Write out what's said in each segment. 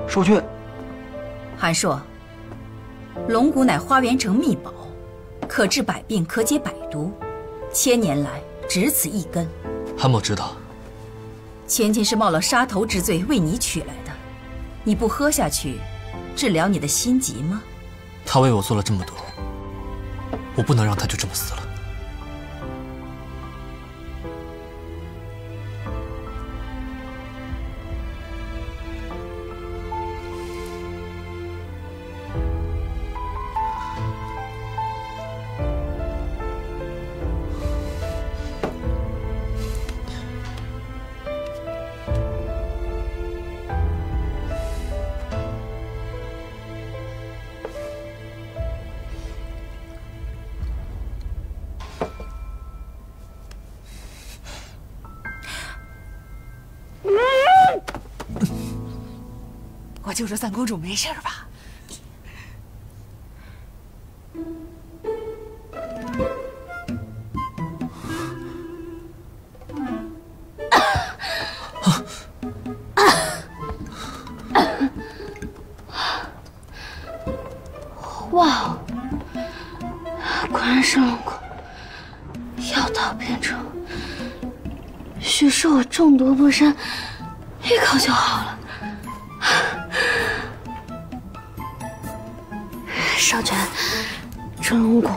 寿君，韩硕，龙骨乃花园城秘宝，可治百病，可解百毒，千年来只此一根。韩某知道。千金是冒了杀头之罪为你取来的，你不喝下去，治疗你的心疾吗？他为我做了这么多，我不能让他就这么死了。我就说三公主没事吧？哇，果然是龙骨，药到病除。许是我中毒不深，一口就好了。少娟，这龙骨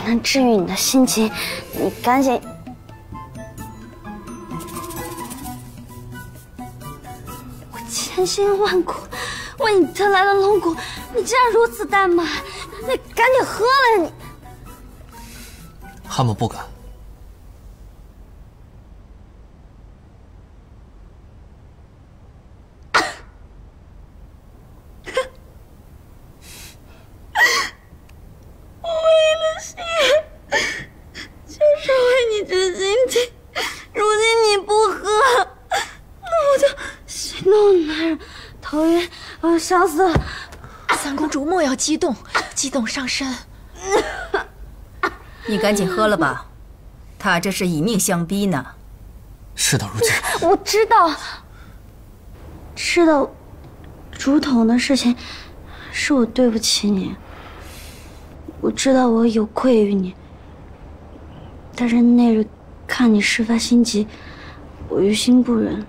能治愈你的心疾，你赶紧。我千辛万苦为你得来的龙骨，你竟然如此怠慢，你赶紧喝了你！韩某不敢。想死了！三公主莫要激动，激动伤身。你赶紧喝了吧，他这是以命相逼呢。事到如今，我知道，知道竹筒的事情是我对不起你，我知道我有愧于你，但是那日看你事发心急，我于心不忍。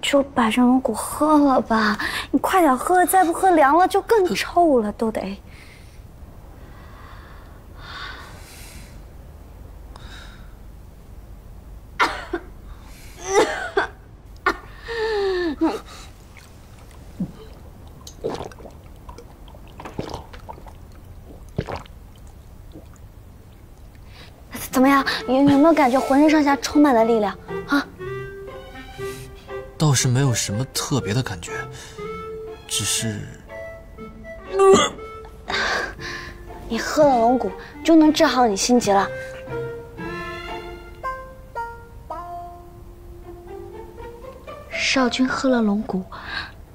就把这龙骨喝了吧，你快点喝，再不喝凉了就更臭了，都得。怎么样？有没有感觉浑身上下充满了力量啊？倒是没有什么特别的感觉，只是……你喝了龙骨就能治好你心疾了。少君喝了龙骨，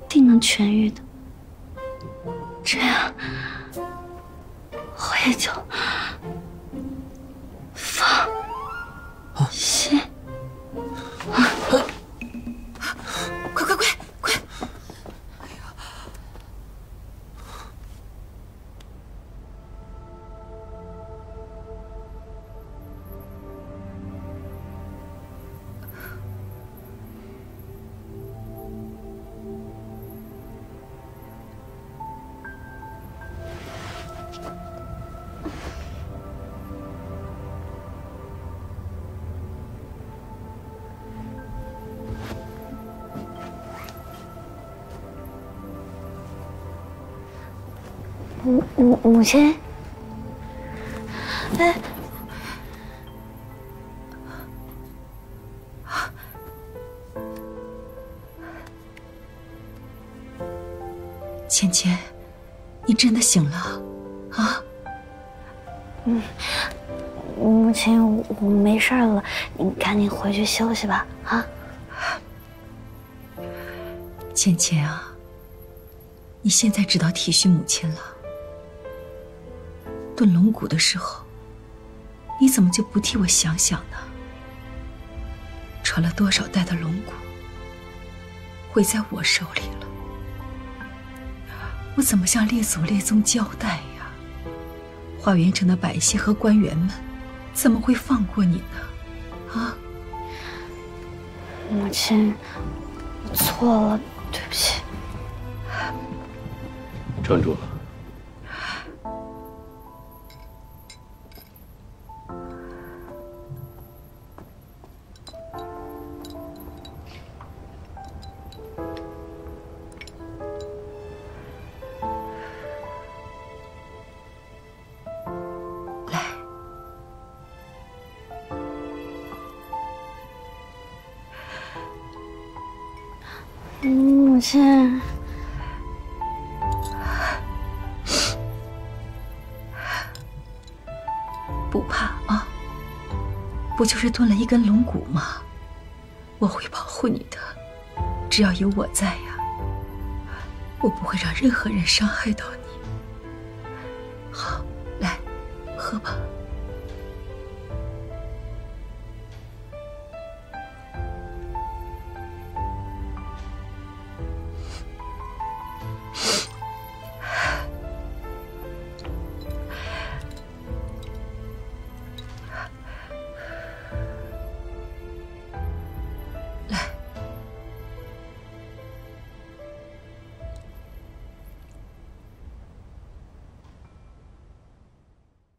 定能痊愈的。这样，我也就放心。快！母亲，哎，芊芊，你真的醒了啊？母亲，我没事了，你赶紧回去休息吧，啊。芊芊啊，你现在知道体恤母亲了。炖龙骨的时候，你怎么就不替我想想呢？传了多少代的龙骨，毁在我手里了，我怎么向列祖列宗交代呀？花园城的百姓和官员们怎么会放过你呢？啊！母亲，我错了，对不起。站住！母亲，不怕啊，不就是炖了一根龙骨吗？我会保护你的，只要有我在呀，我不会让任何人伤害到你。好，来，喝吧。